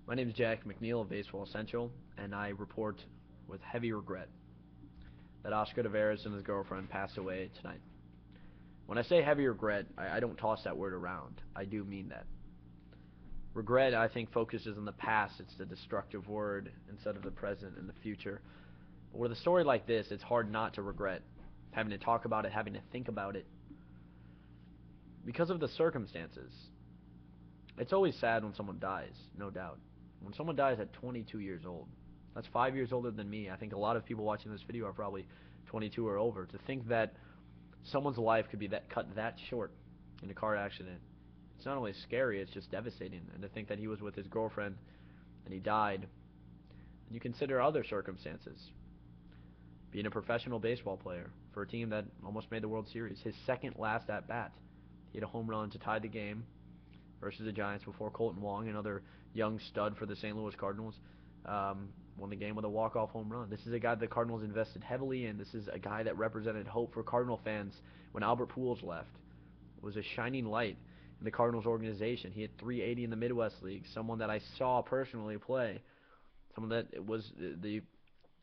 My name is Jack McNeil of Baseball Central, and I report with heavy regret that Oscar Taveras and his girlfriend passed away tonight. When I say heavy regret, I don't toss that word around. I do mean that. Regret, I think, focuses on the past. It's the destructive word instead of the present and the future. But with a story like this, it's hard not to regret having to talk about it, having to think about it, because of the circumstances. It's always sad when someone dies, no doubt. When someone dies at 22 years old, that's 5 years older than me. I think a lot of people watching this video are probably 22 or over. To think that someone's life could be cut that short in a car accident, it's not only scary, it's just devastating. And to think that he was with his girlfriend and he died, and you consider other circumstances. Being a professional baseball player for a team that almost made the World Series, his second last at bat, he had a home run to tie the game versus the Giants before Kolten Wong, another young stud for the St. Louis Cardinals, won the game with a walk-off home run. This is a guy the Cardinals invested heavily in. This is a guy that represented hope for Cardinal fans when Albert Pujols left. It was a shining light in the Cardinals organization. He hit .380 in the Midwest League, someone that I saw personally play, someone that was the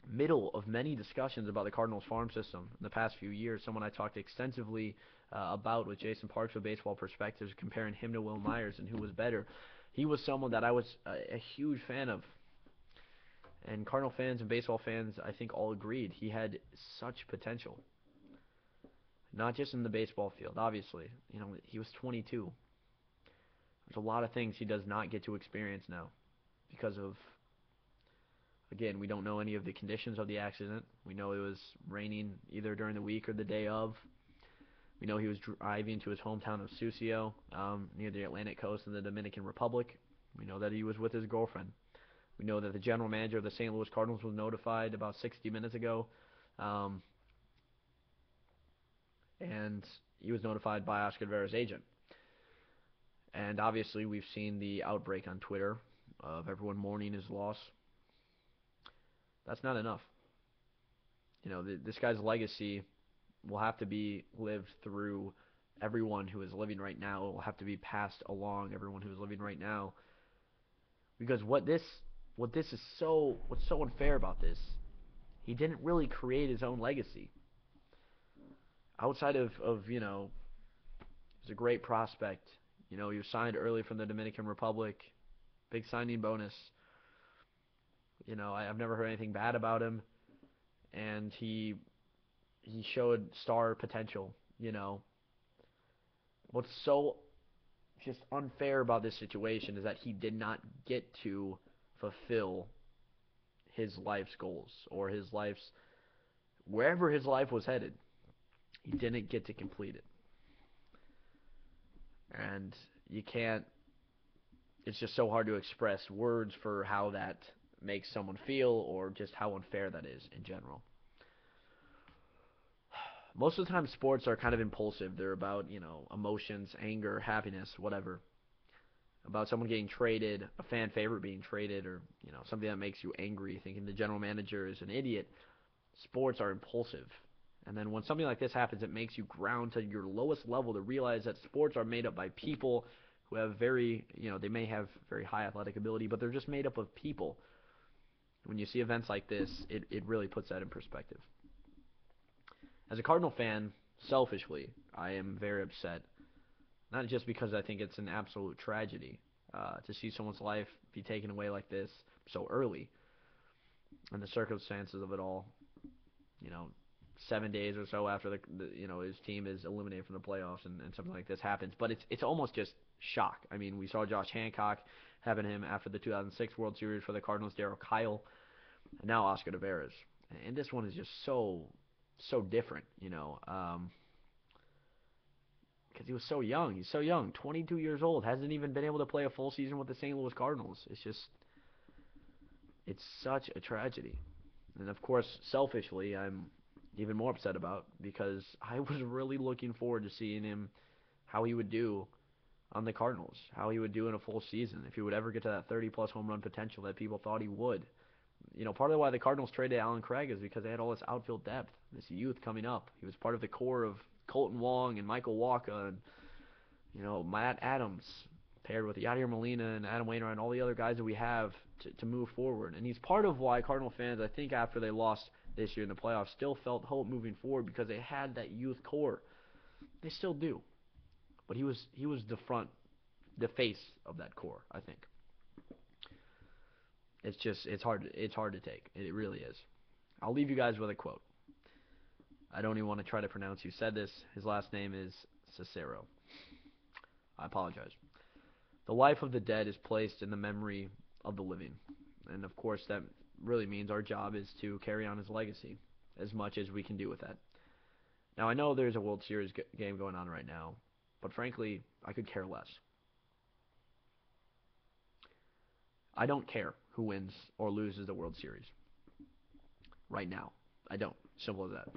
middle of many discussions about the Cardinals farm system in the past few years, someone I talked extensively about with Jason Parks of Baseball Perspectives, comparing him to Will Myers and who was better. He was someone that I was a huge fan of. And Cardinal fans and baseball fans, I think, all agreed he had such potential. Not just in the baseball field, obviously. You know, he was 22. There's a lot of things he does not get to experience now because of, again, we don't know any of the conditions of the accident. We know it was raining either during the week or the day of. We know he was driving to his hometown of Sucio, near the Atlantic coast of the Dominican Republic. We know that he was with his girlfriend. We know that the general manager of the St. Louis Cardinals was notified about 60 minutes ago. And he was notified by Oscar Taveras' agent. And obviously we've seen the outbreak on Twitter of everyone mourning his loss. That's not enough. You know, this guy's legacy will have to be lived through everyone who is living right now. It will have to be passed along everyone who is living right now. Because what's so unfair about this, he didn't really create his own legacy. Outside of you know, he's a great prospect. You know, he was signed early from the Dominican Republic, big signing bonus. You know, I've never heard anything bad about him, and he showed star potential. You know, what's so just unfair about this situation is that he did not get to fulfill his life's goals or his life's wherever his life was headed. He didn't get to complete it. And you can't, it's just so hard to express words for how that makes someone feel or just how unfair that is in general. Most of the time sports are kind of impulsive. They're about, you know, emotions, anger, happiness, whatever. About someone getting traded, a fan favorite being traded, or, you know, something that makes you angry, thinking the general manager is an idiot. Sports are impulsive. And then when something like this happens, it makes you ground to your lowest level to realize that sports are made up by people who have very, you know, they may have very high athletic ability, but they're just made up of people. When you see events like this, it really puts that in perspective. As a Cardinal fan, selfishly, I am very upset. Not just because I think it's an absolute tragedy to see someone's life be taken away like this so early, and the circumstances of it all. You know, 7 days or so after you know, his team is eliminated from the playoffs and something like this happens. But it's almost just shock. I mean, we saw Josh Hancock happen to him after the 2006 World Series for the Cardinals, Darryl Kyle, and now Oscar Taveras. And this one is just so different, you know, because he was so young. He's so young, 22 years old, hasn't even been able to play a full season with the St. Louis Cardinals. It's such a tragedy. And of course, selfishly, I'm even more upset about because I was really looking forward to seeing him, how he would do on the Cardinals, how he would do in a full season, if he would ever get to that 30-plus home run potential that people thought he would. You know, part of why the Cardinals traded Alan Craig is because they had all this outfield depth, this youth coming up. He was part of the core of Kolten Wong and Michael Wacha and, you know, Matt Adams, paired with Yadier Molina and Adam Wainwright and all the other guys that we have to move forward. And he's part of why Cardinal fans, I think after they lost this year in the playoffs, still felt hope moving forward because they had that youth core. They still do. But he was the face of that core, I think. It's hard to take. It really is. I'll leave you guys with a quote. I don't even want to try to pronounce who said this. His last name is Cicero. I apologize. The life of the dead is placed in the memory of the living. And of course that really means our job is to carry on his legacy as much as we can do with that. Now I know there's a World Series game going on right now, but frankly, I could care less. I don't care who wins or loses the World Series. Right now. I don't. Simple as that.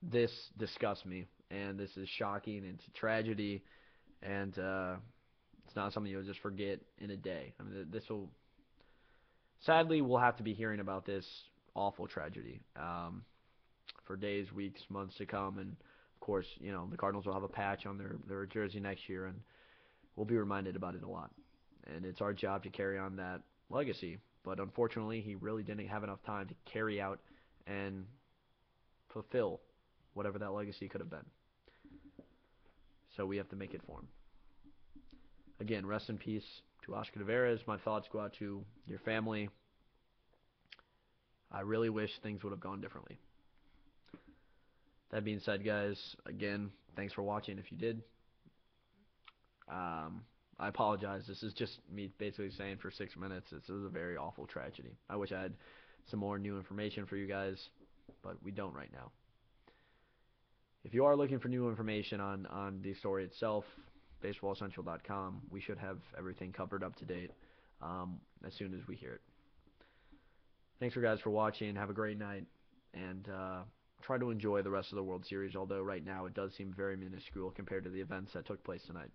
This disgusts me, and this is shocking, and it's a tragedy, and it's not something you'll just forget in a day. I mean, sadly, we'll have to be hearing about this awful tragedy for days, weeks, months to come, and of course, the Cardinals will have a patch on their jersey next year, and we'll be reminded about it a lot. And it's our job to carry on that legacy. But unfortunately, he really didn't have enough time to carry out and fulfill whatever that legacy could have been. So we have to make it for him. Again, rest in peace to Oscar Taveras. My thoughts go out to your family. I really wish things would have gone differently. That being said, guys, again, thanks for watching if you did. I apologize. This is just me basically saying for 6 minutes this is a very awful tragedy. I wish I had some more new information for you guys, but we don't right now. If you are looking for new information on the story itself, baseballcentral.com, we should have everything covered up to date as soon as we hear it. Thanks for guys for watching. Have a great night, and try to enjoy the rest of the World Series, although right now it does seem very minuscule compared to the events that took place tonight.